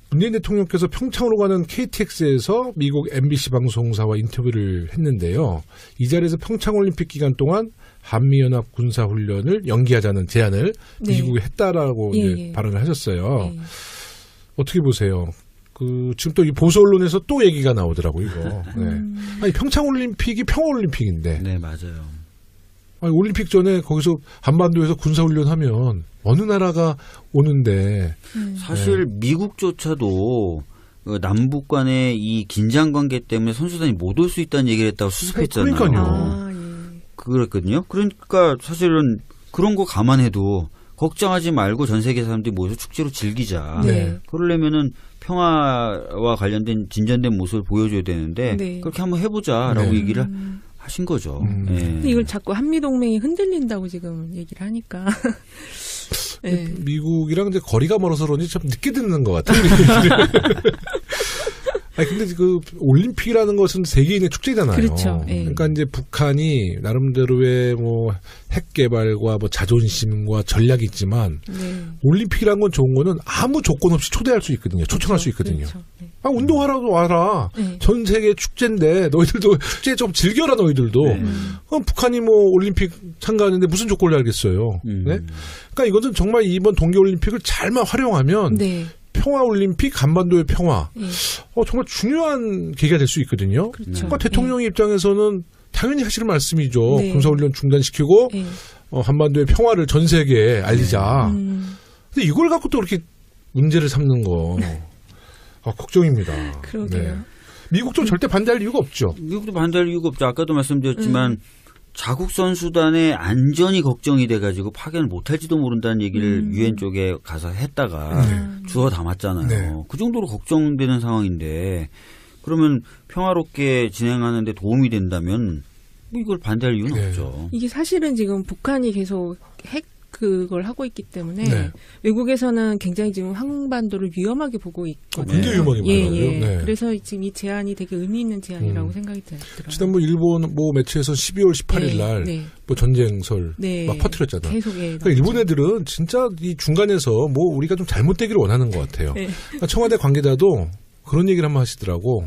문재인 대통령께서 평창으로 가는 KTX에서 미국 MBC 방송사와 인터뷰를 했는데요. 이 자리에서 평창올림픽 기간 동안 한미연합 군사훈련을 연기하자는 제안을 네. 미국에 했다라고 이제 발언을 하셨어요. 어떻게 보세요? 지금 또 이 보수 언론에서 또 얘기가 나오더라고요, 이거. 네. 아니, 평창올림픽이 평화올림픽인데. 네, 맞아요. 아니, 올림픽 전에 거기서 한반도에서 군사훈련하면 어느 나라가 오는데. 사실 미국조차도 남북 간의 이 긴장 관계 때문에 선수단이 못 올 수 있다는 얘기를 했다고 수습했잖아요. 그러니까요. 그랬거든요. 그러니까 사실은 그런 거 감안해도 걱정하지 말고 전 세계 사람들이 모여서 축제로 즐기자. 네. 그러려면은 평화와 관련된 진전된 모습을 보여줘야 되는데 네. 그렇게 한번 해보자라고 네. 얘기를 하신 거죠. 네. 근데 이걸 자꾸 한미동맹이 흔들린다고 지금 얘기를 하니까. 네. 미국이랑 이제 거리가 멀어서 그런지 참 늦게 듣는 것 같아요. 아니, 근데 올림픽이라는 것은 세계인의 축제잖아요. 그렇죠. 네. 그러니까 이제 북한이 나름대로의 핵 개발과 자존심과 전략이 있지만, 네. 올림픽이라는 건 좋은 거는 아무 조건 없이 초대할 수 있거든요. 초청할 수 있거든요. 그렇죠. 네. 운동하라도 와라. 네. 전 세계 축제인데 너희들도 축제 좀 즐겨라 너희들도. 그럼 북한이 올림픽 참가하는데 무슨 조건을 알겠어요. 네? 그러니까 이것은 정말 이번 동계올림픽을 잘만 활용하면 네. 평화올림픽, 한반도의 평화. 네. 정말 중요한 계기가 될 수 있거든요. 그렇죠. 그러니까 대통령의 입장에서는 당연히 하실 말씀이죠. 네. 군사훈련 중단시키고 네. 한반도의 평화를 전 세계에 알리자. 근데 이걸 갖고 또 그렇게 문제를 삼는 거 걱정입니다. 그러게요. 네. 미국도 절대 반대할 이유가 없죠. 미국도 반대할 이유가 없죠. 아까도 말씀드렸지만 자국 선수단의 안전이 걱정이 돼가지고 파견을 못할지도 모른다는 얘기를 유엔 쪽에 가서 했다가 주워 담았잖아요. 네. 그 정도로 걱정되는 상황인데 그러면 평화롭게 진행하는 데 도움이 된다면 이걸 반대할 이유는 네. 없죠. 이게 사실은 지금 북한이 계속 그걸 하고 있기 때문에 네. 외국에서는 굉장히 지금 한반도를 위험하게 보고 있거든요. 굉장히 위험하게 보더라고요. 예. 네. 그래서 지금 이 제안이 되게 의미 있는 제안이라고 생각이 들더라고요. 지난번 일본 매체에서 12월 18일 날 네. 전쟁설 네. 막 퍼뜨렸잖아. 계속 그러니까 일본 애들은 진짜 이 중간에서 우리가 좀 잘못되기를 원하는 것 같아요. 네. 그러니까 청와대 관계자도 그런 얘기를 한번 하시더라고.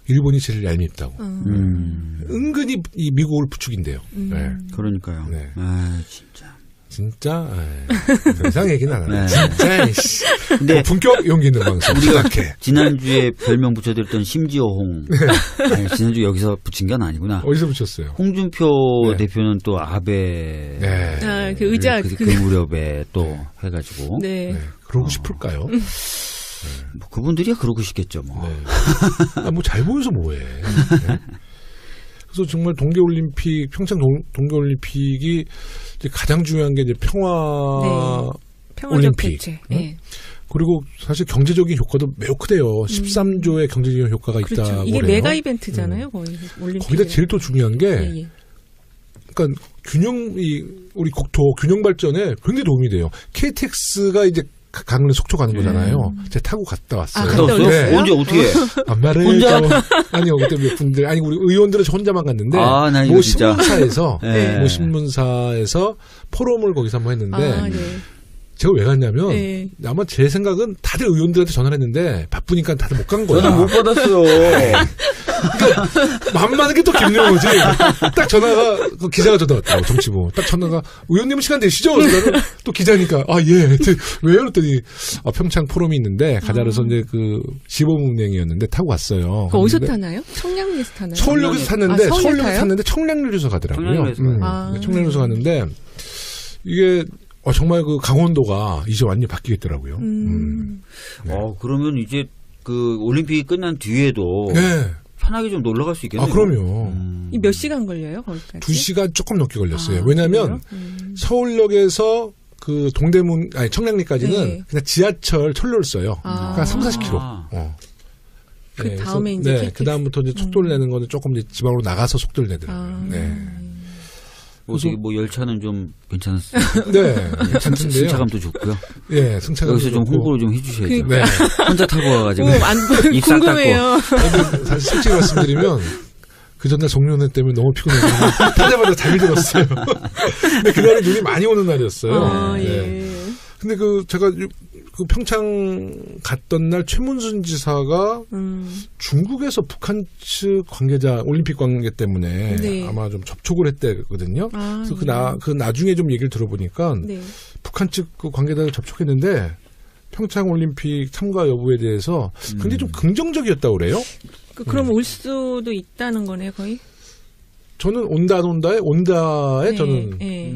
일본이 제일 얄밉다고. 은근히 이 미국을 부추긴대요. 네. 그러니까요. 네. 아, 진짜. 더 이상 얘기는 안 하네. 네. 진짜. 근데 본격 용기 있는 방송. 우리가 시작해. 지난주에 별명 붙여드렸던 심지어홍. 아니, 지난주 여기서 붙인 건 아니구나. 어디서 붙였어요? 홍준표 네. 대표는 또 아베. 네. 그 의자 그 무렵에 또 해가지고. 네. 네. 그러고 싶을까요? 뭐 그분들이야 그러고 싶겠죠, 뭐. 네. 잘 보여서 뭐해. 네. 그래서 정말 동계올림픽, 평창 동계올림픽이 이제 가장 중요한 게 이제 평화 평화적 올림픽. 대체. 네. 그리고 사실 경제적인 효과도 매우 크대요. 13조의 경제적인 효과가 그렇죠. 있다고 이게 그래요. 메가 이벤트잖아요, 거의 올림픽. 거기다 제일 또 중요한 게, 예. 그러니까 우리 국토 균형 발전에 굉장히 도움이 돼요. KTX가 이제 강릉 속초 가는 거잖아요. 제가 타고 갔다 왔어요. 갔다 오셨어요? 네. 언제 어떻게 해? 안말을 혼자? 아니요, 그때 몇 분들, 우리 의원들은 혼자만 갔는데, 나 이거 진짜. 신문사에서, 네. 신문사에서 포럼을 거기서 한번 했는데, 네. 제가 왜 갔냐면, 네. 아마 제 생각은 다들 의원들한테 전화를 했는데, 바쁘니까 다들 못 간 거야. 저는 못 받았어요. 만만한 게 또 김영호지. 딱 전화가, 기자가 전화 왔다고, 정치부. 딱 전화가, 의원님 시간 되시죠? 그래서 나는 또 기자니까, 예. 왜요? 그랬더니, 평창 포럼이 있는데, 가자 그래서 이제 시범운행이었는데 타고 갔어요. 어디서 타나요? 청량리에서 타나요? 서울역에서 탔는데, 서울역 서울역에서 타요? 탔는데 청량리에서 가더라고요. 청량리에서 청량리에서 갔는데, 이게, 정말 강원도가 이제 완전히 바뀌겠더라고요. 네. 그러면 이제 올림픽이 끝난 뒤에도. 네. 편하게 좀 놀러 갈 수 있겠네요. 그럼요. 몇 시간 걸려요, 거기까지? 2시간 조금 넘게 걸렸어요. 왜냐면, 서울역에서 동대문, 청량리까지는 그냥 지하철 철로를 써요. 그러니까 3, 40km. 그 다음에 이제. 네. 그다음부터 이제 속도를 내는 거는 조금 이제 지방으로 나가서 속도를 내더라고요. 네. 어떻게 열차는 좀 괜찮았어요? 네. 괜찮은데요. 승차감도 좋고요. 네, 승차감도 여기서 좀 홍보를 좀 해주셔야죠. 네. 혼자 타고 와가지고. 입싹 궁금해요. 사실 솔직히 말씀드리면 그 전날 종료회 때문에 너무 피곤해서 타자마자 잠이 들었어요. 근데 그날은 눈이 많이 오는 날이었어요. 네. 예. 근데 제가 그 평창 갔던 날 최문순 지사가 중국에서 북한 측 관계자 올림픽 관계 때문에 네. 아마 좀 접촉을 했대거든요. 아, 그래서 그 나중에 좀 얘기를 들어보니까 네. 북한 측 그 관계자를 접촉했는데 평창 올림픽 참가 여부에 대해서 굉장히 좀 긍정적이었다고 그래요. 그럼 올 수도 있다는 거네 거의. 저는 온다에 네, 저는 네.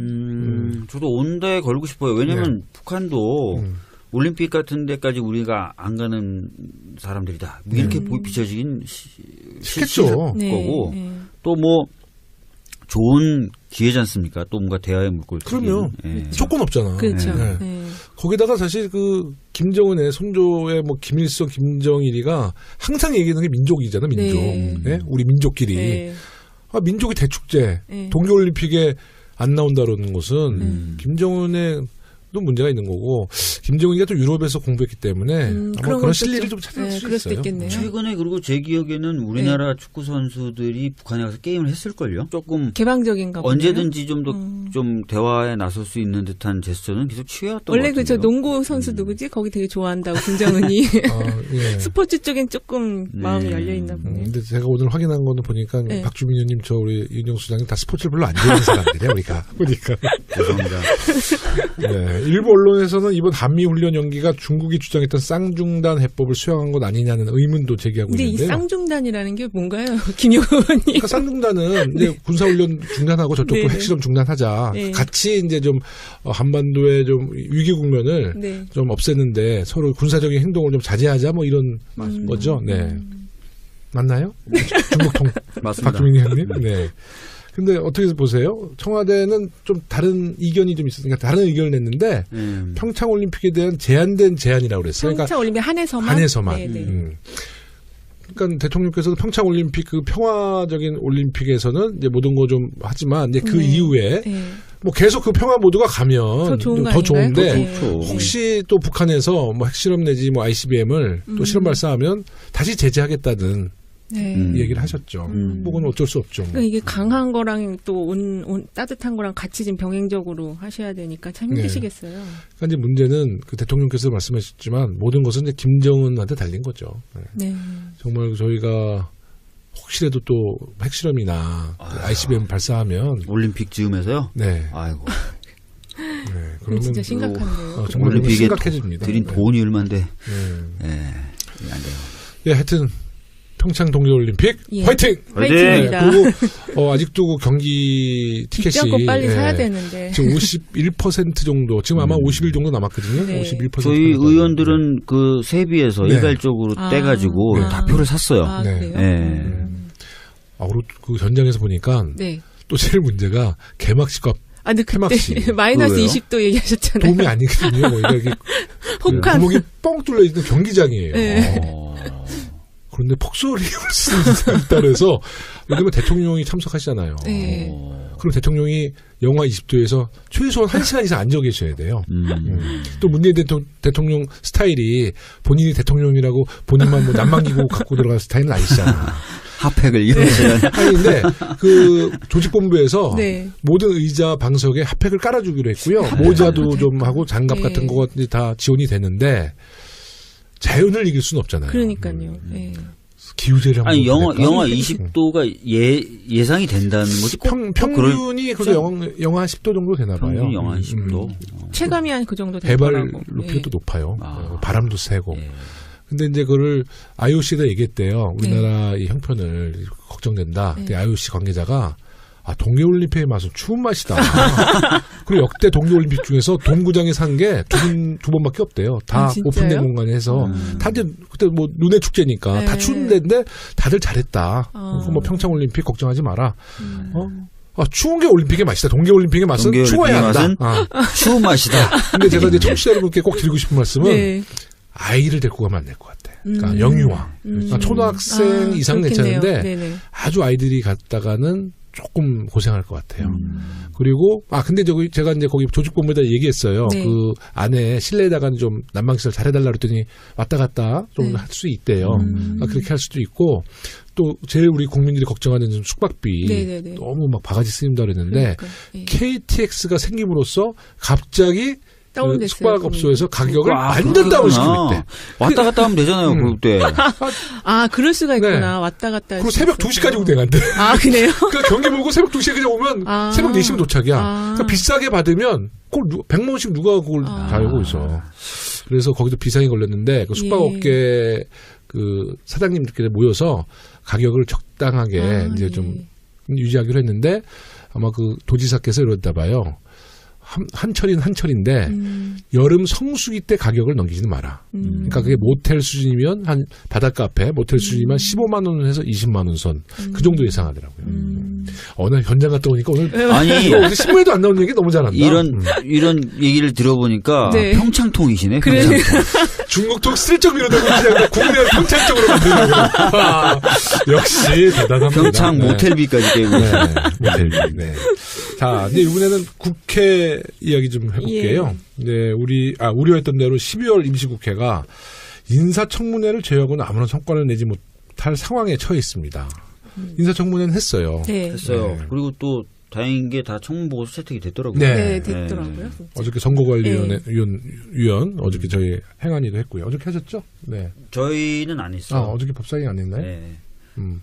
저도 온다에 걸고 싶어요. 왜냐하면 북한도 올림픽 같은 데까지 우리가 안 가는 사람들이다. 이렇게 비춰지긴 싫겠죠. 네, 거고 네. 또 뭐 좋은 기회지 않습니까? 또 뭔가 대화의 물꼬를 그럼요. 조건 없잖아. 그렇죠. 네. 네. 거기다가 사실 그 김정은의 손조의 뭐 김일성, 김정일이가 항상 얘기하는 게 민족이잖아. 민족. 네. 네? 우리 민족끼리. 네. 아, 민족이 대축제. 네. 동계올림픽에 안 나온다는 것은 김정은의 또 문제가 있는 거고 김정은이가 또 유럽에서 공부했기 때문에 아마 그런 실리를 좀 찾을 수 그럴 수도 있어요. 있겠네요. 최근에 그리고 제 기억에는 우리나라 축구 선수들이 북한에 가서 게임을 했을걸요. 조금 개방적인가 보네요. 언제든지 좀 더 좀 대화에 나설 수 있는 듯한 제스처는 계속 취해왔던 원래 것 그 저 같은데요. 농구 선수 누구지? 거기 되게 좋아한다고 김정은이. 아, 예. 스포츠 쪽엔 조금 마음이 열려 있나 보네. 근데 제가 오늘 확인한 거는 보니까 네. 박주민 의원님, 저 우리 윤정수 소장님 다 스포츠를 별로 안 좋아하는 사람들이야 우리가 보니까. 죄송합니다. 네, 일부 언론에서는 이번 한미 훈련 연기가 중국이 주장했던 쌍중단 해법을 수용한 것 아니냐는 의문도 제기하고 근데 이 있는데요. 쌍중단이라는 게 뭔가요? 김 의원이. 그러니까 쌍중단은 이제 군사훈련 중단하고 저쪽도 네네. 핵실험 중단하자. 네. 같이 이제 좀 한반도의 좀 위기 국면을 네. 좀 없애는데 서로 군사적인 행동을 좀 자제하자 뭐 이런 거죠. 네. 맞나요? 중국통 맞습니다. 박주민 의원님. 네. 근데 어떻게 보세요? 청와대는 좀 다른 이견이 좀 있으니까 다른 의견을 냈는데 평창 올림픽에 대한 제한된 제안이라고 그랬어요. 평창 올림픽 한해서만. 한해서만. 네네. 그러니까 대통령께서도 평창 올림픽 그 평화적인 올림픽에서는 이제 모든 거 좀 하지만 이제 그 네. 이후에 네. 뭐 계속 그 평화 모드가 가면 더 좋은 거 더 아닌가요? 좋은데 네. 좋죠. 혹시 또 북한에서 뭐 핵실험 내지 뭐 ICBM을 또 실험 발사하면 다시 제재하겠다는 네. 얘기를 하셨죠. 그건 어쩔 수 없죠. 뭐. 그러니까 이게 강한 거랑 또 따뜻한 거랑 같이 지금 병행적으로 하셔야 되니까 참 힘드시겠어요. 그러니까 이제 문제는 그 대통령께서 말씀하셨지만 모든 것은 이제 김정은한테 달린 거죠. 네. 네. 정말 저희가 혹시라도 또 핵실험이나 ICBM 발사하면 올림픽 즈음에서요? 네. 아이고. 네. 그건 그러면 진짜 심각한데요. 정말 올림픽에 심각해집니다. 들인 돈이 얼만데. 네. 안 돼요. 예, 하여튼 평창 동계올림픽 예. 화이팅! 화이팅입니다. 그리고 아직도 그 경기 티켓이 뒷장고 빨리 예, 사야 되는데. 지금 51% 정도, 지금 아마 50일 정도 남았거든요. 네. 51% 저희 의원들은 그 세비에서 네. 일괄적으로 아. 떼가지고 네. 다 표를 샀어요. 아, 네. 그래요? 예. 그리고 그 현장에서 보니까 네. 또 제일 문제가 개막식과 아, 근데 폐막식. 그때 마이너스 그거예요? 20도 얘기하셨잖아요. 도움이 아니거든요. 뭐 이렇게 혹한. 구멍이 뻥 뚫려 있는 경기장이에요. 네. 그런데 폭소를 이용할 수 있는 사람에 따라서 왜냐면 대통령이 참석하시잖아요. 네. 그럼 대통령이 영하 20도에서 최소한 1시간 이상 앉아 계셔야 돼요. 또 문재인 대통령 스타일이 본인이 대통령이라고 본인만 뭐 난방기구 갖고 들어가는 스타일은 아니시잖아. 핫팩을 이용해서. 아니, 근데 그 조직본부에서 네. 모든 의자 방석에 핫팩을 깔아주기로 했고요. 모자도 좀 하고 장갑 네. 같은 거 다 지원이 되는데 자연을 이길 수는 없잖아요. 그러니까요. 네. 기후재를 한번 아니, 영하 보낼까? 20도가 예상이 된다는 거지. 평균이 그래도 영하 10도 정도 되나 봐요. 평균 영하 10도. 체감이 한 그 정도 해발 되더라고. 높이가 예. 또 높아요. 아. 바람도 세고. 예. 근데 이제 그거를 IOC에다 얘기했대요. 우리나라 이 형편을 걱정된다. 근데 IOC 관계자가 동계올림픽의 맛은 추운 맛이다. 그리고 역대 동계올림픽 중에서 동구장에 산 게 두 번밖에 없대요. 다 진짜요? 오픈된 공간에 해서. 다들 그때 뭐 눈의 축제니까 네. 다 추운 데인데 다들 잘했다. 아. 그래서 뭐 평창올림픽 걱정하지 마라. 추운 게 올림픽의 맛이다. 동계올림픽의 맛은 동계올림픽의 추워야 한다. 맛은 추운 맛이다. 근데 제가 이제 청취자 여러분께 꼭 드리고 싶은 말씀은 네. 아이를 데리고 가면 안 될 것 같아. 그러니까 영유아. 그러니까 초등학생 이상은 그렇겠네요. 괜찮은데 네네. 아주 아이들이 갔다가는 조금 고생할 것 같아요. 그리고 근데 제가 이제 거기 조직본부에다 얘기했어요. 네. 그 안에 실내에다가 좀 난방시설 잘해달라 그랬더니 왔다 갔다 좀 할 수 있대요. 그렇게 할 수도 있고 또 제일 우리 국민들이 걱정하는 좀 숙박비 네네네. 너무 막 바가지 쓰인다 그랬는데 그러니까, 예. KTX가 생김으로써 갑자기 다운됐어요. 숙박업소에서 가격을 아, 완전 다운시키고 있대. 왔다 갔다 하면 되잖아요. 그때. 아, 그럴 수가 있구나. 네. 왔다 갔다. 그리고 새벽 2시까지 운행한대. 아, 그래요? 그러니까 경기 보고 새벽 2시에 그냥 오면 아. 새벽 4시면 도착이야. 아. 그러니까 비싸게 받으면 그걸 100만 원씩 누가 그걸 다 알고 있어. 그래서 거기도 비상이 걸렸는데 그 숙박업계 그 사장님들끼리 모여서 가격을 적당하게 이제 좀 유지하기로 했는데 아마 그 도지사께서 이러다 봐요. 한철인 한철인데 여름 성수기 때 가격을 넘기지는 마라. 그러니까 그게 모텔 수준이면 한 바닷가 앞에 모텔 수준이면 15만 원에서 20만 원 선 그 정도 예상하더라고요. 오늘 현장 갔다 오니까 오늘 아니 어제 신문에도 안 나온 얘기 너무 잘한다. 이런 얘기를 들어보니까 네. 평창통이시네. 그래. 평창통. 중국통 슬쩍 밀어대고 그냥 국내를 평창 쪽으로 만드는 거. 역시 대단합니다. 평창 네. 모텔비까지 깨고. 네, 모텔비. 네. 자, 이제 이번에는 국회 이야기 좀 해볼게요. 네, 우려했던 대로 12월 임시국회가 인사청문회를 제외하고는 아무런 성과를 내지 못할 상황에 처해 있습니다. 인사청문회는 했어요. 네. 했어요. 네. 그리고 또 다행인 게 다 청문보고서 채택이 됐더라고요. 네. 네, 됐더라고요. 진짜. 어저께 선거관리위원 위원 어저께 저희 행안위도 했고요. 어저께 하셨죠? 네. 저희는 안 했어요. 어저께 법사위 안 했나요? 네.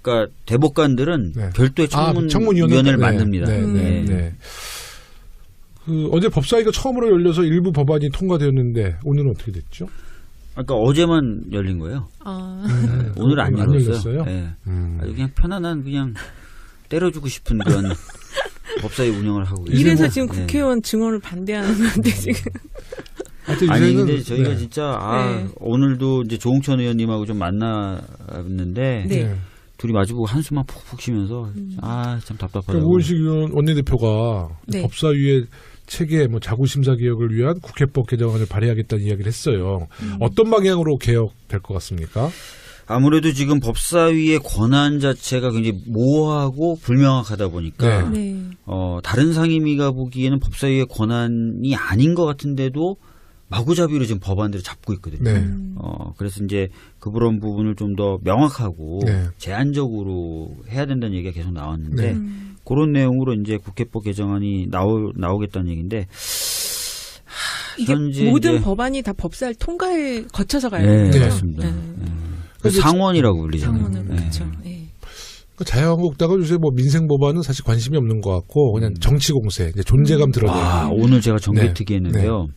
그러니까 대법관들은 네. 별도의 청문위원회를 만듭니다. 네. 그 어제 법사위가 처음으로 열려서 일부 법안이 통과되었는데 오늘은 어떻게 됐죠? 그러니까 어제만 열린 거예요. 오늘 안 안 열렸어요. 열렸어요? 네. 아주 그냥 편안한 그냥 때려주고 싶은 그런 법사위 운영을 하고 있어요. 이래서 지금 국회의원 증언을 반대하는 건데 지금. 아니 근데 저희가 진짜 네. 오늘도 이제 조홍천 의원님하고 좀 만났는데 네. 둘이 마주보고 한숨만 푹푹 쉬면서 참 답답하다고. 그러니까 우원식 의원 원내대표가 네. 법사위의 체계 자구심사 개혁을 위한 국회법 개정안을 발의하겠다는 이야기를 했어요. 어떤 방향으로 개혁될 것 같습니까? 아무래도 지금 법사위의 권한 자체가 굉장히 모호하고 불명확하다 보니까 네. 다른 상임위가 보기에는 법사위의 권한이 아닌 것 같은데도 마구잡이로 지금 법안들을 잡고 있거든요. 네. 그래서 이제 그런 부분을 좀 더 명확하고 네. 제한적으로 해야 된다는 얘기가 계속 나왔는데 네. 그런 내용으로 이제 국회법 개정안이 나오겠다는 얘기인데 이게 현재 모든 이제 법안이 다 법사를 통과에 거쳐서 가야 네, 되는 거죠? 맞습니다. 네. 그 상원이라고 불리잖아요. 상원은 그렇죠. 네. 자유한국당은 요새 민생 법안은 사실 관심이 없는 것 같고 그냥 정치 공세, 존재감 드러내기. 오늘 제가 정개특위 했는데요.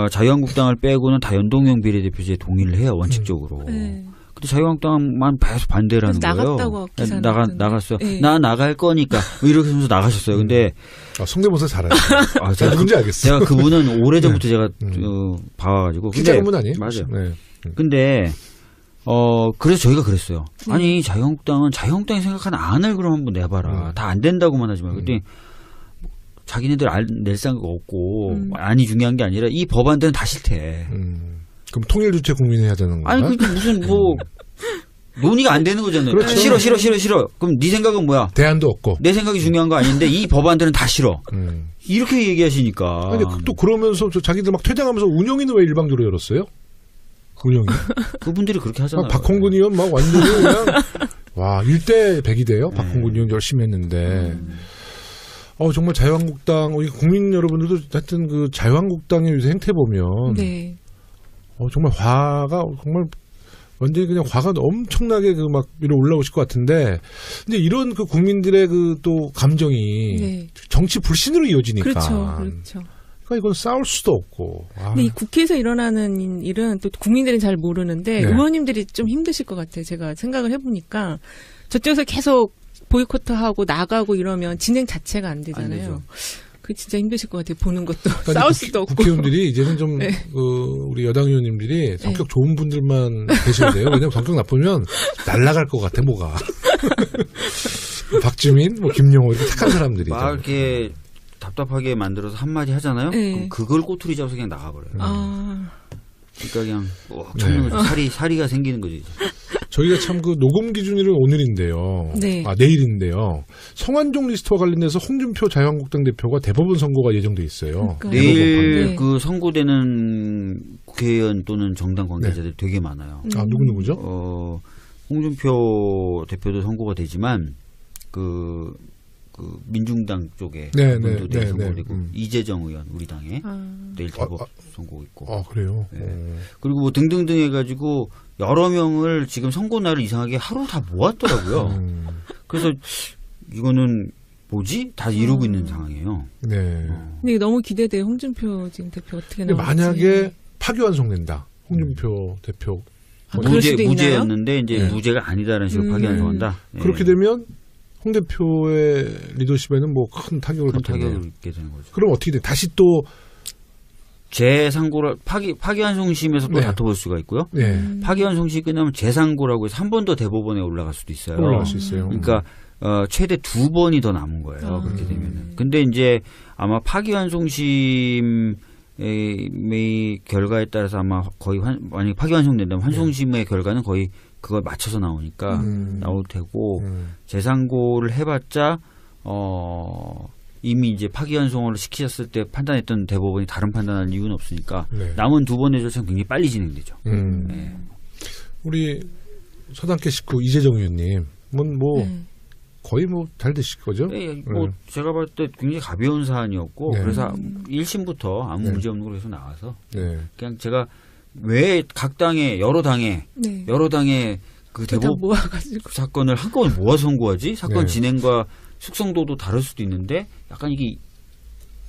자유한국당을 빼고는 다 연동형 비례대표제에 동의를 해요, 원칙적으로. 네. 근데 자유한국당만 계속 반대를 하는 거예요. 나갔다고 기사 나갔어요. 네. 나 나갈 거니까 뭐 이렇게 하면서 나가셨어요. 근데 성대모사 잘하죠. 제가 누군지 알겠어. 제가 그분은 오래전부터 제가 봐와가지고. 기자분 아니에요? 맞아요. 네. 근데 그래서 저희가 그랬어요. 아니 자유한국당은 자유한국당이 생각하는 안을 그럼 한번 내봐라. 다 안 된다고만 하지 말고. 그랬더니 자기네들 낼 생각 없고 안이 중요한 게 아니라 이 법안들은 다 싫대. 그럼 통일주체 국민회의 하자는 건가? 아니 그게 무슨 논의가 안 되는 거잖아요. 그렇죠. 싫어. 그럼 네 생각은 뭐야? 대안도 없고. 내 생각이 중요한 거 아닌데 이 법안들은 다 싫어. 이렇게 얘기하시니까. 아니 또 그러면서 자기들 막 퇴장하면서 운영위는 왜 일방적으로 열었어요? 운영위. 그분들이 그렇게 하잖아요. 박홍근 의원 막 완전히 그냥 와 1대 100이 돼요. 박홍근 의원 열심히 했는데. 정말 자유한국당 우리 국민 여러분들도 하여튼 그 자유한국당의 요새 행태 보면 네. 정말 화가 정말 완전히 그냥 화가 엄청나게 그 막 위로 올라오실 것 같은데 근데 이런 그 국민들의 그 또 감정이 네. 정치 불신으로 이어지니까 그렇죠. 그러니까 이건 싸울 수도 없고. 근데 이 국회에서 일어나는 일은 또 국민들은 잘 모르는데 네. 의원님들이 좀 힘드실 것 같아요. 제가 생각을 해보니까 저쪽에서 계속 보이콧하고 나가고 이러면 진행 자체가 안 되잖아요. 그 진짜 힘드실 것 같아요. 보는 것도 싸울 수도 없고. 국회의원들이 이제는 좀 네. 우리 여당 의원님들이 성격 좋은 분들만 계셔야 돼요. 왜냐면 성격 나쁘면 날아갈 것 같아 뭐가. 박주민, 김용호 이렇게 착한 사람들이죠. 막 이렇게 답답하게 만들어서 한마디 하잖아요. 네. 그럼 그걸 꼬투리 잡아서 그냥 나가버려요. 그러니까 그냥 참는 거죠. 사리가 생기는 거죠. 이제. 저희가 참 그 녹음 기준일은 오늘인데요. 네. 내일인데요. 성완종 리스트와 관련돼서 홍준표 자유한국당 대표가 대법원 선고가 예정돼 있어요. 그러니까요. 내일 네. 그 선고되는 국회의원 또는 정당 관계자들이 되게 많아요. 누구죠? 홍준표 대표도 선고가 되지만 그 그 민중당 쪽에 네, 분도 네, 내일 네, 선고되고 네. 이재정 의원 우리 당에 내일 대법 선고 있고 아, 그래요? 네. 그리고 뭐 등등등 해가지고 여러 명을 지금 선고 날을 이상하게 하루 다 모았더라고요. 그래서 이거는 뭐지? 다 이루고 있는 상황이에요. 네. 근데 너무 기대돼요. 홍준표 지금 대표 어떻게 근데 나올지. 만약에 파기환송된다. 홍준표 대표. 아, 그럴 수도 있나요? 무죄였는데 이제 네. 무죄가 아니다라는 식으로 파기환송한다. 네. 그렇게 되면 홍 대표의 리더십에는 뭐 큰 타격을 큰 받겠네요. 타격을 입게 되는 거죠. 그럼 어떻게 돼? 다시 또 재상고를 파기환송심에서 또 네. 다퉈볼 수가 있고요. 네. 파기환송심이 끝나면 재상고라고 해서 한 번 더 대법원에 올라갈 수도 있어요. 올라갈 수 있어요. 그러니까 최대 2번이 더 남은 거예요. 그렇게 되면은. 근데 이제 아마 파기환송심의 결과에 따라서 아마 거의 만약에 파기환송된다면 환송심의 결과는 거의 그걸 맞춰서 나오니까 나올 테고 재상고를 해봤자 이미 이제 파기환송을 시키셨을 때 판단했던 대법원이 다른 판단할 이유는 없으니까 네. 남은 2번의 절차는 굉장히 빨리 진행되죠. 네. 우리 서당계 식구 이재정 의원님은 뭐 거의 뭐 잘 되실 거죠? 네, 뭐 제가 봤을 때 굉장히 가벼운 사안이었고 네. 그래서 1심부터 아무 네. 문제 없는 걸로 계속 나와서 네. 그냥 제가 왜 각 당에 여러 당에 그 다 대법 모아가지고. 사건을 한꺼번에 모아서 선고하지? 사건 네. 진행과 숙성도도 다를 수도 있는데 약간 이게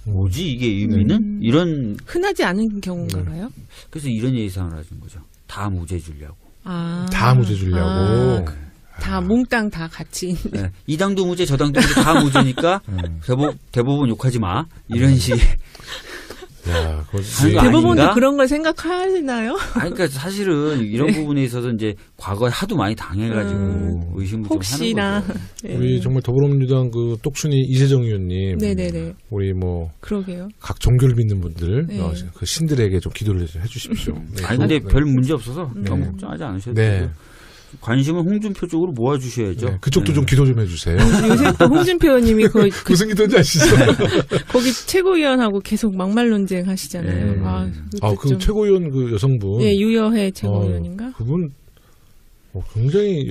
뭐지 이게 의미는? 이런 흔하지 않은 경우인가 봐요. 그래서 이런 예상을 하는 거죠. 다 무죄 주려고. 아. 다 무죄 주려고. 다 몽땅 다 같이 있는. 네. 이 당도 무죄 저 당도 무죄 다 무죄니까 대법원 욕하지 마. 이런 식의 야, 그거 하는 거 대법원도 아닌가? 그런 걸 생각하시나요? 아니, 그러니까 사실은 이런 부분에 있어서 이제 과거에 하도 많이 당해가지고 의심을 혹시나. 좀 하는 거죠. 네. 우리 정말 더불어민주당 그 똑순이 이재정 의원님, 네네네. 우리 뭐 그러게요. 각 종교를 믿는 분들, 네. 그 신들에게 좀 기도를 해주십시오. 네. 아니 근데 네. 별 문제 없어서 너무 네. 걱정하지 않으셔도 네. 되고 관심은 홍준표 쪽으로 모아주셔야죠. 네, 그쪽도 네. 좀 기도 좀 해주세요. 요새 또 홍준표 의원님이 무슨 기도인지 아시죠? 거기 최고위원하고 계속 막말 논쟁 하시잖아요. 네. 그 최고위원 그 여성분. 예, 유여해 최고위원인가? 그분 굉장히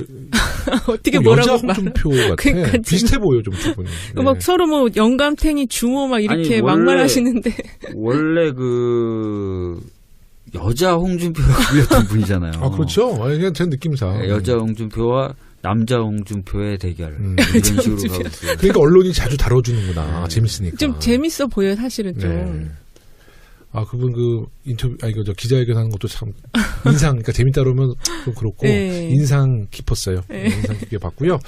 어떻게 여자 뭐라고 말? 홍준표 같아. 그러니까 지금- 비슷해 보여 좀 두 분이. 네. 막 서로 뭐 영감탱이 주모 막 이렇게 아니, 원래- 막말하시는데. 원래 그 여자 홍준표가 불렸던 분이잖아요. 아 그렇죠. 아니, 그냥 제 느낌상. 네, 여자 홍준표와 남자 홍준표의 대결 이런 식으로 가고 있어요. 그러니까 언론이 자주 다뤄주는구나. 재밌으니까. 좀 재밌어 보여 사실은 좀. 네. 아 그분 그 인터뷰 저 기자회견 하는 것도 참 인상 그러니까 재밌다 그러면 좀 그렇고 네. 인상 깊었어요. 네. 인상 깊게 봤고요.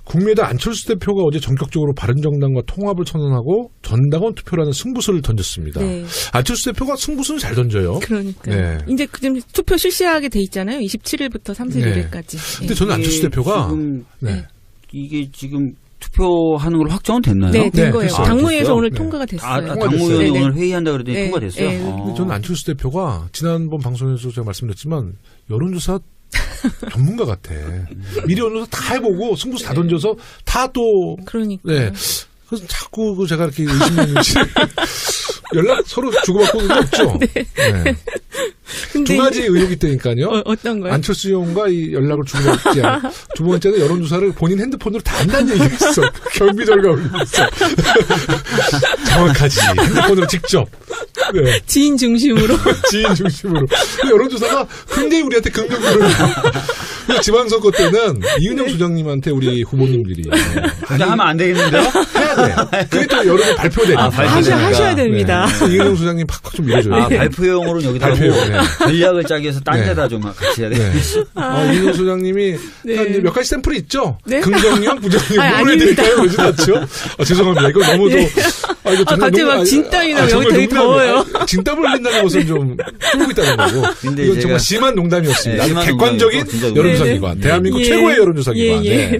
국민의당 안철수 대표가 어제 전격적으로 바른정당과 통합을 선언하고 전당원 투표라는 승부수를 던졌습니다. 네. 안철수 대표가 승부수는 잘 던져요. 그러니까 네. 이제 지금 투표 실시하게 돼 있잖아요. 27일부터 31일까지. 근데 저는 안철수 대표가 지금 네. 이게 지금 투표하는 걸로 확정은 됐나요? 네, 된 네, 거예요. 됐어요. 당무위에서 됐어요? 오늘 네. 통과가 됐어요. 당무위원회 네네. 오늘 회의한다 그러더니 네, 통과됐어요. 네. 어. 저는 안철수 대표가 지난번 방송에서 제가 말씀드렸지만 여론조사 전문가 같아. 미리 여론조사 다 해보고 승부수 다 던져서 다 또 그러니까. 네. 그래서 자꾸 그 제가 이렇게 의심했는지 연락 서로 주고받고 그런 거 없죠. 네. 근데 두 가지 의혹이 있다니까요. 어떤 거요? 안철수 의원과 이 연락을 주고받지 않고 두 번째는 여론조사를 본인 핸드폰으로 다 한다는 얘기가 있어. 경비 결과가 있어. 정확하지. 핸드폰으로 직접. 네. 지인 중심으로. 지인 중심으로. 여론조사가 굉장히 우리한테 긍정적으로. 지방선거 때는 이은영 소장님한테 우리 후보님들이. 근데 하면 안 되겠는데요? 해야 돼. 그게 또 여론에 발표되니까. 아, 발표되니까. 하셔야 됩니다. 네. 이은영 소장님 팍팍 좀 밀어줘요. 아, 발표용으로는 여기다 하고 발표용, 네. 전략을 짜기 위해서 딴 네. 데다 좀 같이 해야 돼. 네. 이은영 소장님이 네. 한 몇 가지 샘플이 있죠? 네? 긍정형, 부정형, 아니, 뭘 아닙니다. 해드릴까요? 그러지 않죠? 죄송합니다. 이거 너무 또. 네. 이거 정말 갑자기 막 진땀이 나고 여기 되게 더워요. 진땀을 흘린다는 것은 좀 풀고 있다는 거고. 근데 이건 제가- 정말 심한 농담이었습니다. 네, 아주 심한 객관적인 농담이고, 진짜 여론조사기관. 네. 대한민국 예. 최고의 여론조사기관. 예, 예. 네.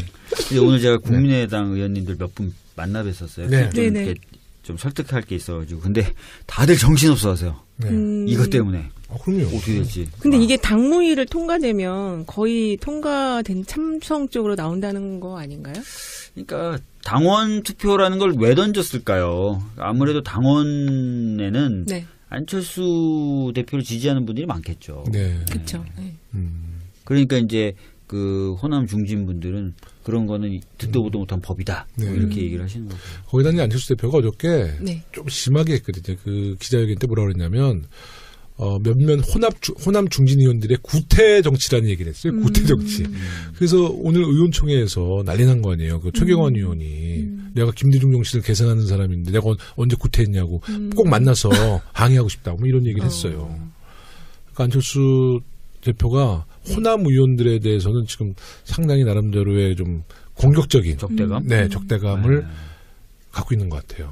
근데 오늘 제가 국민의당 의원님들 몇 분 만나 뵀었어요. 네. 좀 네네. 이렇게 좀 설득할 게 있어가지고. 근데 다들 정신없어 하세요. 네. 이것 때문에. 그럼요. 어떻게 될지. 근데 이게 당무위를 통과되면 거의 통과된 참성 쪽으로 나온다는 거 아닌가요? 그러니까 당원 투표라는 걸 왜 던졌을까요? 아무래도 당원에는 네. 안철수 대표를 지지하는 분들이 많겠죠. 네. 그렇죠. 네. 그러니까 이제 그 호남 중진 분들은 그런 거는 듣도 보도 못한 법이다. 뭐 네. 이렇게 얘기를 하시는 거고. 거기다 이제 안철수 대표가 어저께 네. 좀 심하게 했거든요. 그 기자회견 때 뭐라고 그랬냐면 몇몇 호남 중진 의원들의 구태 정치라는 얘기를 했어요. 구태 정치. 그래서 오늘 의원총회에서 난리 난 거 아니에요. 그 최경환 의원이 내가 김대중 정치를 계승하는 사람인데 내가 언제 구태했냐고 꼭 만나서 항의하고 싶다고 뭐 이런 얘기를 했어요. 그러니까 안철수 대표가 호남 의원들에 대해서는 지금 상당히 나름대로의 좀 공격적인 적대감? 네, 적대감을 갖고 있는 것 같아요.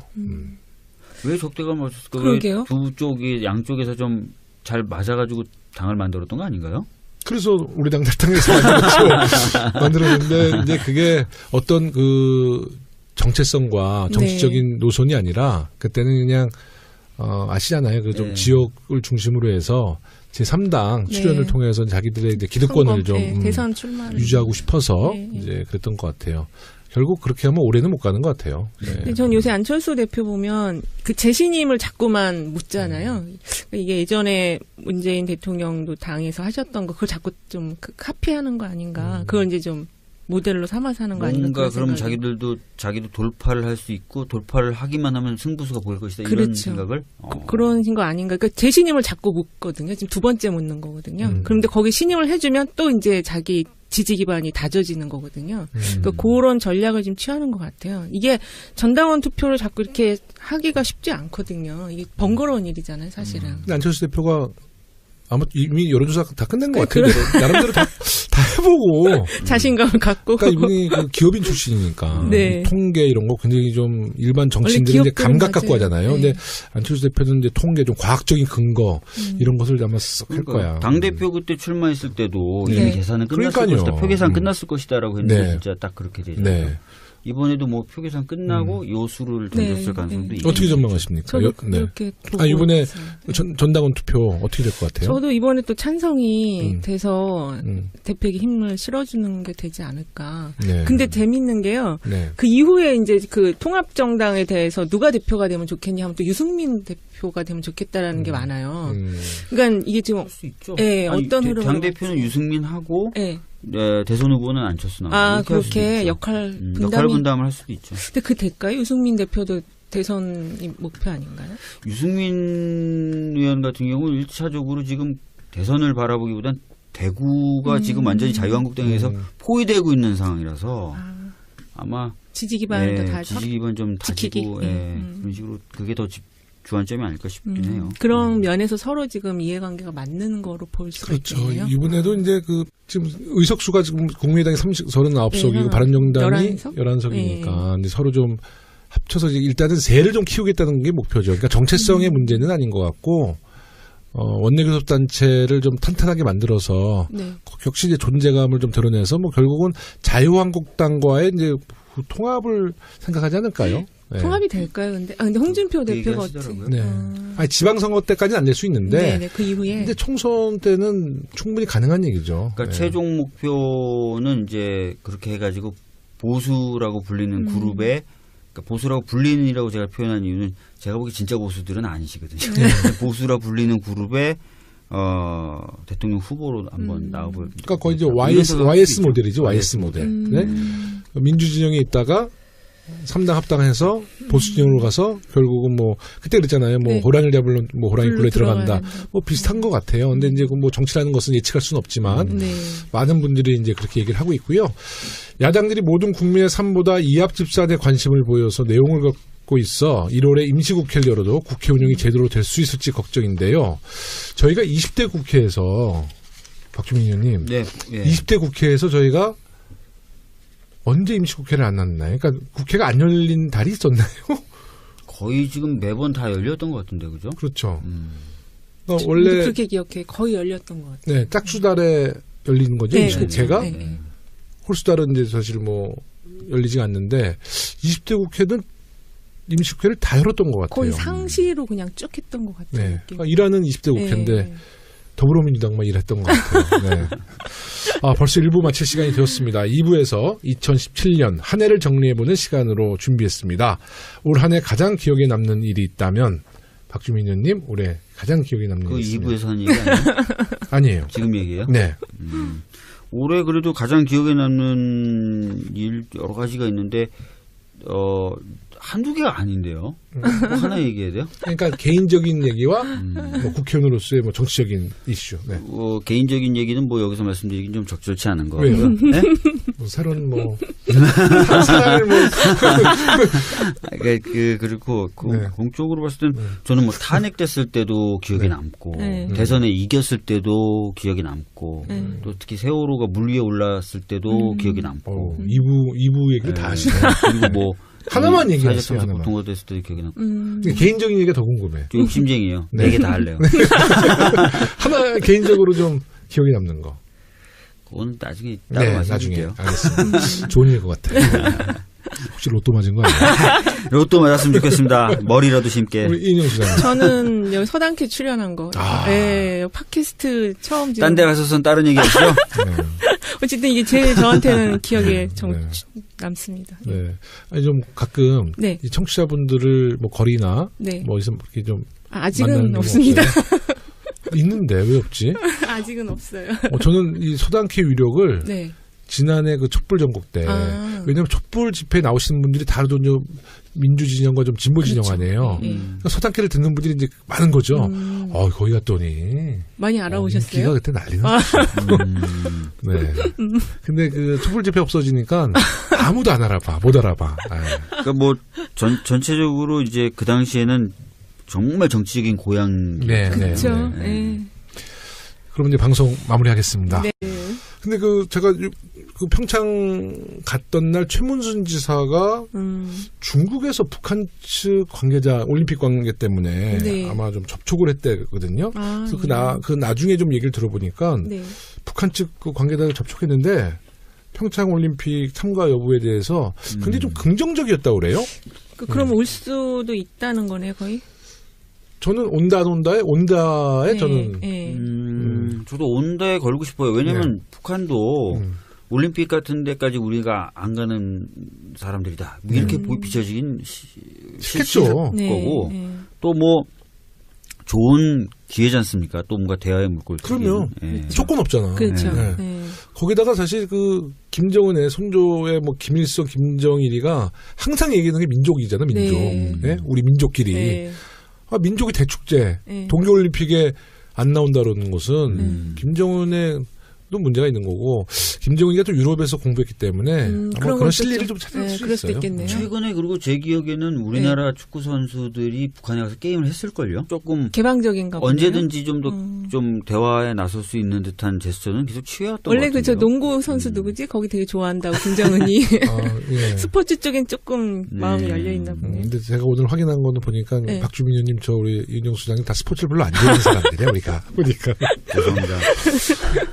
왜 적대감을 없었을까? 그러게요. 왜 두 쪽이 양쪽에서 좀 잘 맞아가지고 당을 만들었던 거 아닌가요? 그래서 우리 당 탈당해서 만들었는데 이제 그게 어떤 그 정체성과 정치적인 노선이 아니라 그때는 그냥 아시잖아요. 그 좀 네. 지역을 중심으로 해서 제3당 출연을 네. 통해서 자기들의 이제 기득권을 좀 대선 출마 유지하고 싶어서 네. 이제 그랬던 것 같아요. 결국 그렇게 하면 올해는 못 가는 것 같아요. 네. 전 요새 안철수 대표 보면 그 재신임을 자꾸만 묻잖아요. 이게 예전에 문재인 대통령도 당에서 하셨던 거 그걸 자꾸 좀 카피하는 거 아닌가. 그걸 이제 좀 모델로 삼아서 하는 거 아닌가. 뭔가 그러면 생각이. 자기도 돌파를 할 수 있고 돌파를 하기만 하면 승부수가 보일 것이다. 이런 그렇죠. 생각을? 그런 거 아닌가. 그러니까 재신임을 자꾸 묻거든요. 지금 두 번째 묻는 거거든요. 그런데 거기 신임을 해주면 또 이제 자기 지지 기반이 다져지는 거거든요. 그러니까 그런 전략을 지금 취하는 것 같아요. 이게 전당원 투표를 자꾸 이렇게 하기가 쉽지 않거든요. 이게 번거로운 일이잖아요, 사실은. 근데 안철수 대표가 아마 이미 여론조사 다 끝낸 것 같아요. 나름대로 다 해보고. 자신감을 갖고. 그러니까 이분이 그 기업인 출신이니까 네. 통계 이런 거 굉장히 좀 일반 정치인들은 이제 감각 갖고 하잖아요. 네. 근데 안철수 대표는 이제 통계 좀 과학적인 근거 이런 것을 아마 쓱 할 거야. 당 대표 그때 출마했을 때도 네. 이미 계산은 끝났을 그러니까요. 것이다. 표계산 끝났을 것이다라고 했는데 네. 진짜 딱 그렇게 되잖아요. 네. 이번에도 뭐 표계산 끝나고 요수를 던졌을 네. 가능성도 네. 있고. 어떻게 전망하십니까? 저도 네. 그렇게 보고 이번에 있어요. 전당원 투표 어떻게 될 것 같아요? 저도 이번에 또 찬성이 음. 돼서 대표에게 힘을 실어주는 게 되지 않을까. 네. 근데 재밌는 게요. 네. 그 이후에 이제 그 통합정당에 대해서 누가 대표가 되면 좋겠냐 하면 또 유승민 대표가 되면 좋겠다라는 게 많아요. 그러니까 이게 지금 할 수 있죠. 예, 어떤 흐름으로 당 대표는 유승민하고 예. 네, 대선 후보는 안철수 나오고 아, 이렇게 할 수도 그렇게 있죠. 역할 분담이. 역할 분담을 할 수도 있죠. 근데 그 될까요? 유승민 대표도 대선이 목표 아닌가요? 유승민 의원 같은 경우는 1차적으로 지금 대선을 바라보기보단 대구가 지금 완전히 자유한국당에서 포위되고 있는 상황이라서 아마 지지 기반을 또 다 지지 기반 좀 지키기. 다지고 그런 식으로 그게 더 주안점이 아닐까 싶긴 해요. 그런 면에서 서로 지금 이해관계가 맞는 거로 볼 수가 그렇죠. 있겠네요. 이번에도 이제 그 지금 의석수가 지금 국민의당이 39석이고 네, 바른정당이 11석? 11석이니까 네. 근데 서로 좀 합쳐서 일단은 세를 좀 키우겠다는 게 목표죠. 그러니까 정체성의 문제는 아닌 것 같고 원내교섭단체를 좀 탄탄하게 만들어서 네. 역시 이제 존재감을 좀 드러내서 뭐 결국은 자유한국당과의 이제 통합을 생각하지 않을까요? 네. 통합이 될까요? 근데 홍준표 그 대표가 얘기하시더라고요. 어떻게? 네. 아니, 지방선거 때까지는 안 될 수 있는데 네네, 그 이후에. 근데 총선 때는 충분히 가능한 얘기죠. 그러니까 네. 최종 목표는 이제 그렇게 해가지고 보수라고 불리는 그룹에 그러니까 보수라고 불리는이라고 제가 표현한 이유는 제가 보기 진짜 보수들은 아니시거든요. 보수라 불리는 그룹에 대통령 후보로 한번 나와볼. 그러니까 거의 이제 YS 모델이죠. YS 모델. 네? 민주진영에 있다가 3당 합당해서 보수진영으로 가서 결국은 뭐 그때 그랬잖아요. 뭐 네. 호랑이를 잡으면 뭐 호랑이 굴에 들어간다. 들어가야 뭐 비슷한 것 같아요. 근데 이제 뭐 정치라는 것은 예측할 수는 없지만 네. 많은 분들이 이제 그렇게 얘기를 하고 있고요. 야당들이 모든 국민의 삶보다 이합 집산에 관심을 보여서 내용을 갖고 있어 1월에 임시국회를 열어도 국회 운영이 제대로 될 수 있을지 걱정인데요. 저희가 20대 국회에서 박주민 의원님, 네, 예. 20대 국회에서 저희가 언제 임시국회를 안 났나요? 그러니까 국회가 안 열린 달이 있었나요? 거의 지금 매번 다 열렸던 것 같은데 그죠? 그렇죠. 그러니까 저도 원래 그렇게 기억해. 거의 열렸던 것 같아요. 네, 짝수달에 열리는 거죠. 네, 임시국회가. 그렇죠. 네. 홀수달은 이제 사실 뭐 열리지가 않는데 20대 국회는 임시국회를 다 열었던 것 같아요. 거의 상시로 그냥 쭉 했던 것 같아요. 네. 느낌. 그러니까 일하는 20대 국회인데 네. 더불어민주당만 일했던 것 같아요. 네. 벌써 1부 마칠 시간이 되었습니다. 2부에서 2017년 한 해를 정리해보는 시간으로 준비했습니다. 올 한 해 가장 기억에 남는 일이 있다면 박주민 의원님 올해 가장 기억에 남는 그 일이 있습니다. 2부에서 한 얘기 아니에요? 아니에요. 지금 얘기예요? 네. 올해 그래도 가장 기억에 남는 일 여러 가지가 있는데 한두 개가 아닌데요. 뭐 하나 얘기해야 돼요? 그러니까 개인적인 얘기와 뭐 국회의원으로서의 뭐 정치적인 이슈. 네. 개인적인 얘기는 뭐 여기서 말씀드리긴 좀 적절치 않은 거 왜요? 같고요. 네? 뭐 새로운 뭐 사람을 뭐 그리고 네. 공적으로 봤을 때는 저는 뭐 탄핵됐을 때도 기억에 남고 네. 대선에 이겼을 때도 기억에 남고 또 특히 세월호가 물 위에 올랐을 때도 기억에 남고 2부 얘기를 다 하시네. 그리고 뭐 하나만 얘기했어요. 사회적 하나만. 보통화 됐을 때도 기억에 남고 개인적인 얘기가 더 궁금해. 좀 욕심쟁이에요. 네. 4개 다 할래요. 하나 개인적으로 좀 기억에 남는 거. 그건 나중에 따로 네, 말씀드릴게요. 나중에 알겠습니다. 좋은 일일 것 같아요. 혹시 로또 맞은 거 아니에요? 로또 맞았으면 좋겠습니다. 머리라도 심게. 우리 이인영 시장님. 저는 여기 서당캐 출연한 거. 아. 네, 팟캐스트 처음 딴 데 가서선 다른 얘기 하시죠? 네. 어쨌든 이게 제일 저한테는 기억에 네. 남습니다. 네. 아니 좀 가끔 네. 이 청취자분들을 뭐 거리나 네. 뭐 어디서 이렇게 좀 아직은 만나는 없습니다. 없어요? 있는데 왜 없지? 아직은 없어요. 저는 이 서당캐 위력을 네. 지난해 그 촛불 전국 때 왜냐하면 촛불 집회에 나오시는 분들이 다들 좀 민주 진영과 좀 진보 진영 그렇죠. 아니에요. 그러니까 서당캐를 듣는 분들이 이제 많은 거죠. 거기 갔더니 많이 알아오셨어요? 기가 그때 난리 났죠. 네. 근데 그 촛불 집회 없어지니까 아무도 안 알아봐, 못 알아봐. 그러니까 뭐 전체적으로 이제 그 당시에는 정말 정치적인 고향. 네, 그렇죠. 네. 네. 그럼 이제 방송 마무리하겠습니다. 네. 근데 제가 그 평창 갔던 날 최문순 지사가 중국에서 북한 측 관계자 올림픽 관계 때문에 네. 아마 좀 접촉을 했대거든요. 그래서 네. 그 나중에 좀 얘기를 들어보니까 네. 북한 측 그 관계자를 접촉했는데 평창 올림픽 참가 여부에 대해서 굉장히 좀 긍정적이었다고 그래요. 그럼 올 수도 있다는 거네, 거의? 저는 온다 안 온다에 온다에 네, 저는 네. 저도 온다에 걸고 싶어요. 왜냐면 네. 북한도 올림픽 같은 데까지 우리가 안 가는 사람들이다. 뭐 이렇게 비춰지긴 싫겠죠. 네. 거고 네. 또 뭐 좋은 기회지 않습니까? 또 뭔가 대화의 물꼬를 그럼요. 네. 조건 없잖아. 그렇죠. 네. 네. 거기다가 사실 그 김정은의 손조의 뭐 김일성, 김정일이가 항상 얘기하는 게 민족이잖아, 민족. 네. 네? 우리 민족끼리. 네. 민족이 대축제, 네. 동계올림픽에 안 나온다라는 것은 김정은의 또 문제가 있는 거고 김정은이가 또 유럽에서 공부했기 때문에 아마 그런 실리를 좀 찾을 수 그럴 수도 있어요. 있겠네요. 최근에 그리고 제 기억에는 우리나라 축구 선수들이 북한에 가서 게임을 했을걸요. 조금 개방적인가 보네요. 언제든지 좀 더 좀 대화에 나설 수 있는 듯한 제스처는 계속 취해왔던 원래 것 같은데요. 저 농구 선수 누구지? 거기 되게 좋아한다고 김정은이 예. 스포츠 쪽엔 조금 마음이 열려 있나 보네요. 근데 제가 오늘 확인한 거는 보니까 네. 박주민 의원님, 저 우리 윤영 수장님 다 스포츠를 별로 안 좋아하는 사람들이야 우리가 보니까. 죄송합니다.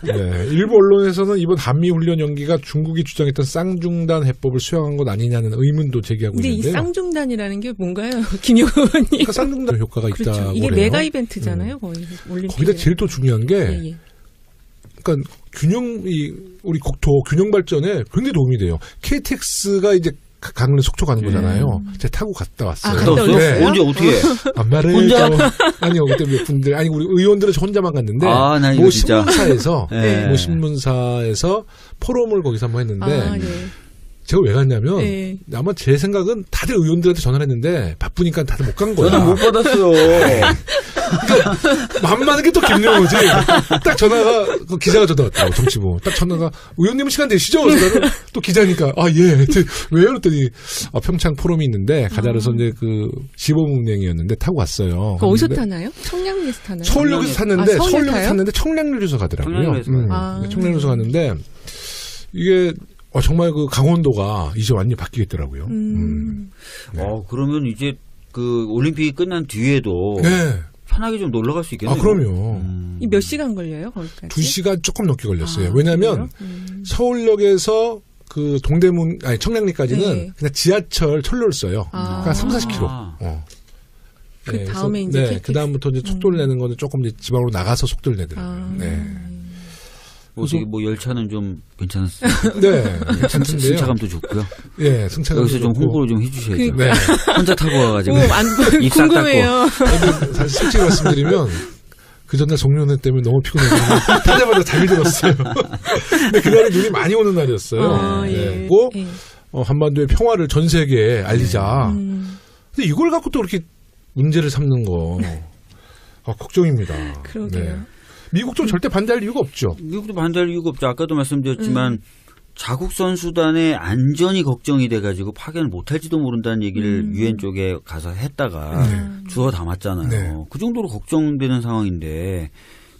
네, 일부 언론에서는 이번 한미 훈련 연기가 중국이 주장했던 쌍중단 해법을 수행한 것 아니냐는 의문도 제기하고 근데 이 있는데요. 쌍중단이라는 게 뭔가요? 김 의원이. 그러니까 쌍중단 효과가 그렇죠. 있다고 이게 그래요. 메가 이벤트잖아요, 거의 올림픽. 거기다 제일 또 중요한 게, 예, 예. 그러니까 우리 국토 균형 발전에 굉장히 도움이 돼요. KTX가 이제 강릉 속초 가는 거잖아요. 제가 타고 갔다 왔어요. 갔다 오셨어요? 네. 언제 어떻게? 안마를 혼자? 아니요, 그때 몇 분들 아니 우리 의원들은 저 혼자만 갔는데 나 이거 모 진짜. 신문사에서 네. 모 신문사에서 포럼을 거기서 한번 했는데 아, 네. 제가 왜 갔냐면 네. 아마 제 생각은 다들 의원들한테 전화를 했는데 바쁘니까 다들 못 간 거야. 저는 못 받았어요. 만만한 게 또 김영호지. 딱 전화가 그 기자가 전화 왔다고 정치부. 딱 전화가 의원님 시간 되시죠? 그래서 나는 또 기자니까 예. 왜요? 그랬더니 평창 포럼이 있는데 가자 그래서 이제 그 시범운행이었는데 타고 갔어요. 그 어디서 근데 타나요? 청량리에서 타나요? 서울역에서 탔는데 서울역 서울역에서 타요? 탔는데 청량리에서 가더라고요. 청량리에서 가요. 아. 청량리에서 갔는데 이게 정말 그 강원도가 이제 완전히 바뀌겠더라고요. 네. 그러면 이제 그 올림픽이 끝난 뒤에도 네. 편하게 좀 놀러 갈 수 있겠네요. 그럼요. 이 몇 시간 걸려요, 거기까지? 2시간 조금 넘게 걸렸어요. 아, 왜냐하면 그래요? 서울역에서 그 동대문, 청량리까지는 네. 그냥 지하철 철로를 써요. 아. 그러니까 3, 40km. 그 다음에 이제 KTX. 그 다음부터 이제 속도를 내는 거는 조금 이제 지방으로 나가서 속도를 내더라고요. 네. 어떻게 뭐 열차는 좀 괜찮았어요. 네. 괜찮던데요. 승차감도 좋고요. 예, 승차감. 여기서 좀 홍보를 좀 해주셔야죠. 네. 혼자 타고 와가지고 안 입 싹 닦고. 궁금해요. 사실 솔직히 말씀드리면 그 전날 송년회 때문에 너무 피곤해서 타자마자 잠이 들었어요. 근데 그날이 눈이 많이 오는 날이었어요. 예. 그리고 예. 한반도의 평화를 전 세계에 알리자. 근데 이걸 갖고 또 이렇게 문제를 삼는 거 걱정입니다. 그러게요. 미국도 절대 반대할 이유가 없죠. 미국도 반대할 이유가 없죠. 아까도 말씀드렸지만 자국 선수단의 안전이 걱정이 돼가지고 파견을 못할지도 모른다는 얘기를 유엔 쪽에 가서 했다가 주워 담았잖아요. 네. 그 정도로 걱정되는 상황인데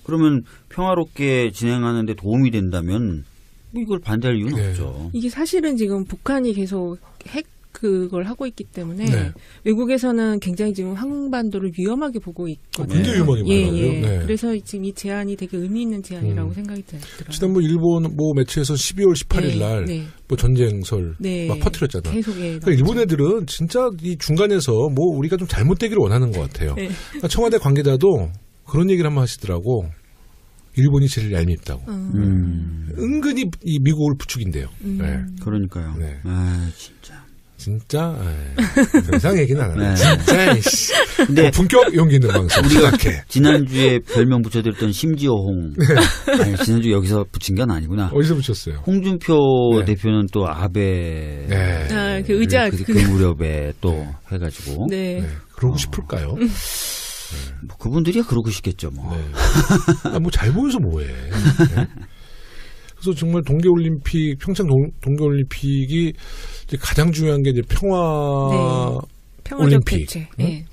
그러면 평화롭게 진행하는데 도움이 된다면 뭐 이걸 반대할 이유는 네. 없죠. 이게 사실은 지금 북한이 계속 그걸 하고 있기 때문에 네. 외국에서는 굉장히 지금 한반도를 위험하게 보고 있거든요. 굉장히 위험하게 보더라고요. 예. 네. 그래서 지금 이 제안이 되게 의미 있는 제안이라고 생각이 들더라고요. 지난번 일본 뭐 매체에서 12월 18일 날 뭐 전쟁설 막 퍼뜨렸잖아. 계속 그러니까 일본 애들은 진짜 이 중간에서 뭐 우리가 좀 잘못되기를 원하는 것 같아요. 네. 그러니까 청와대 관계자도 그런 얘기를 한번 하시더라고. 일본이 제일 얄밉다고. 은근히 이 미국을 부추긴대요. 네. 그러니까요. 네. 아 진짜. 진짜 더 이상 얘기는 안 하네. 네. 진짜 근데 품격 용기 있는 방송 생각해. 지난주에 별명 붙여드렸던 심지어홍. 아니, 지난주 여기서 붙인 건 아니구나. 어디서 붙였어요? 홍준표 네. 대표는 또 아베 아, 그 의자 그 무렵에 또 해가지고 네. 네. 그러고 싶을까요? 뭐 그분들이야 그러고 싶겠죠 뭐. 네. 뭐 잘 보여서 뭐해. 네. 그래서 정말 동계올림픽, 평창 동계올림픽이 이제 가장 중요한 게 이제 평화 평화적 올림픽. 대체. 응? 네.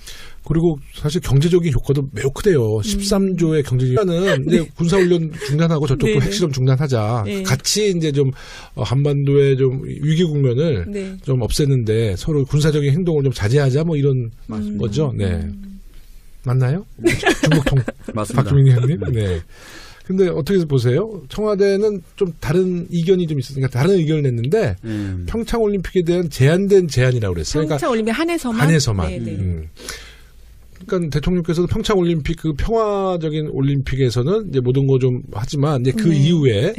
그리고 사실 경제적인 효과도 매우 크대요. 13조의 경제적인 이제 군사훈련 중단하고 저쪽도 네네. 핵실험 중단하자. 네. 같이 이제 좀 한반도의 좀 위기 국면을 네. 좀 없애는데 서로 군사적인 행동을 좀 자제하자 뭐 이런 맞습니다. 거죠. 네. 맞나요? 중국통 맞습니다. 박주민 의원님. 네. 근데 어떻게 보세요? 청와대는 좀 다른 이견이 좀 있었으니까 다른 의견을 냈는데 평창 올림픽에 대한 제한된 제안이라고 그랬어요. 평창 올림픽 한해서만. 한해서만. 네네. 그러니까 대통령께서도 평창 올림픽 그 평화적인 올림픽에서는 이제 모든 거 좀 하지만 이제 그 이후에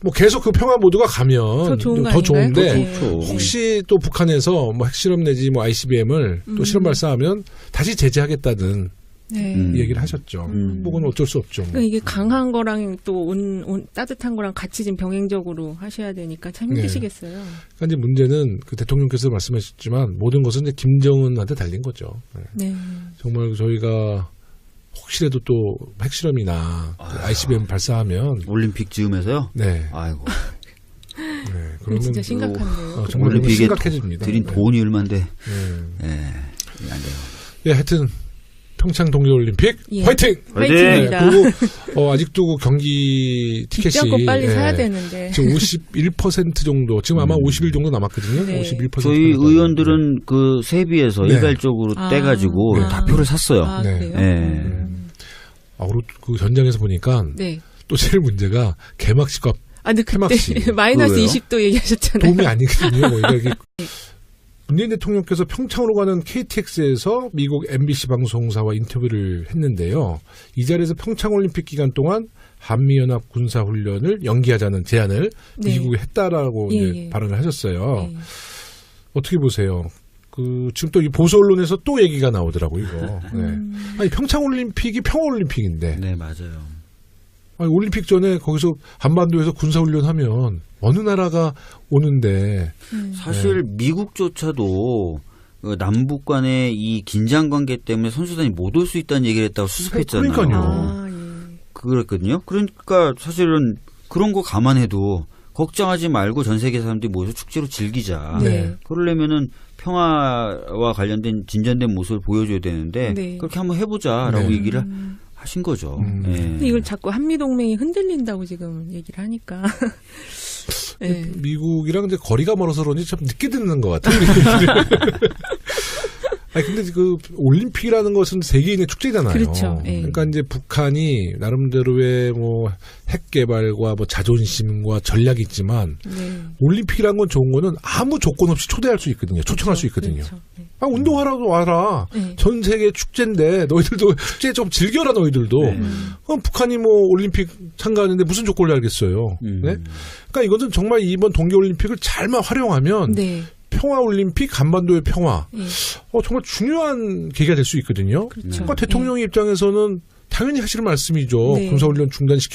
뭐 계속 그 평화 모드가 가면 더 좋은 거 더 좋은데 아닌가요? 혹시 또 북한에서 뭐 핵실험 내지 뭐 ICBM을 또 실험 발사하면 다시 제재하겠다는 네. 이 얘기를 하셨죠. 뭐 그건 어쩔 수 없죠. 뭐. 그러니까 이게 강한 거랑 또 따뜻한 거랑 같이 지금 병행적으로 하셔야 되니까 참 힘드시겠어요. 그러니까 이제 문제는 그 대통령께서 말씀하셨지만 모든 것은 이제 김정은한테 달린 거죠. 네. 네. 정말 저희가 혹시라도 또 핵실험이나 ICBM 발사하면 올림픽 즈음에서요. 네. 아이고. 네. 그러면 진짜 심각한데요. 정말 너무 올림픽에 심각해집니다. 들인 네. 돈이 얼만데. 네. 안 돼요. 예, 하여튼 평창 동계올림픽 예. 화이팅! 화이팅입니다. 네, 그리고 아직도 그 경기 티켓이 뒷장고 빨리 사야 되는데. 지금 51% 정도, 지금 아마 50일 정도 남았거든요. 네. 51%. 저희 의원들은 그 세비에서 네. 일괄적으로 떼가지고 네. 다 표를 샀어요. 아, 네. 그래요? 네. 그리고 그 현장에서 보니까 네. 또 제일 문제가 개막식과 아, 근데 폐막식. 그때 마이너스 왜요? 20도 얘기하셨잖아요. 도움이 아니거든요. 뭐 이게 문재인 대통령께서 평창으로 가는 KTX에서 미국 MBC 방송사와 인터뷰를 했는데요. 이 자리에서 평창올림픽 기간 동안 한미연합 군사훈련을 연기하자는 제안을 네. 미국에 했다라고 예, 이제 예. 발언을 하셨어요. 네. 어떻게 보세요? 지금 또 이 보수 언론에서 또 얘기가 나오더라고요, 이거. 네. 아니, 평창올림픽이 평화올림픽인데. 네, 맞아요. 아니, 올림픽 전에 거기서 한반도에서 군사훈련하면 어느 나라가 오는데. 사실 미국조차도 그 남북 간의 이 긴장 관계 때문에 선수단이 못 올 수 있다는 얘기를 했다고 수습했잖아요. 그러니까요. 아, 예. 그랬거든요. 그러니까 사실은 그런 거 감안해도 걱정하지 말고 전 세계 사람들이 모여서 축제로 즐기자. 네. 그러려면은 평화와 관련된 진전된 모습을 보여줘야 되는데 네. 그렇게 한번 해보자라고 네. 얘기를 하신 거죠. 예. 근데 이걸 자꾸 한미동맹이 흔들린다고 지금 얘기를 하니까. 네. 미국이랑 이제 거리가 멀어서 그런지 참 늦게 듣는 것 같아요. 아니, 근데 그 올림픽이라는 것은 세계인의 축제잖아요. 그렇죠. 예. 그러니까 이제 북한이 나름대로의 뭐 핵 개발과 뭐 자존심과 전략이 있지만 네. 올림픽이라는 건 좋은 거는 아무 조건 없이 초대할 수 있거든요. 초청할 수 있거든요. 그렇죠. 네. 아, 운동하라고 와라. 네. 전 세계 축제인데 너희들도 축제 좀 즐겨라 너희들도. 그럼 북한이 뭐 올림픽 참가하는데 무슨 조건을 알겠어요. 네? 그러니까 이것은 정말 이번 동계올림픽을 잘만 활용하면 네. 평화올림픽, 한반도의 평화. 예. 정말 중요한 계기가 될 수 있거든요. 그렇죠. 그러니까 대통령의 입장에서는 당연히 하시는 말씀이죠. 네. 군사훈련 중단시키고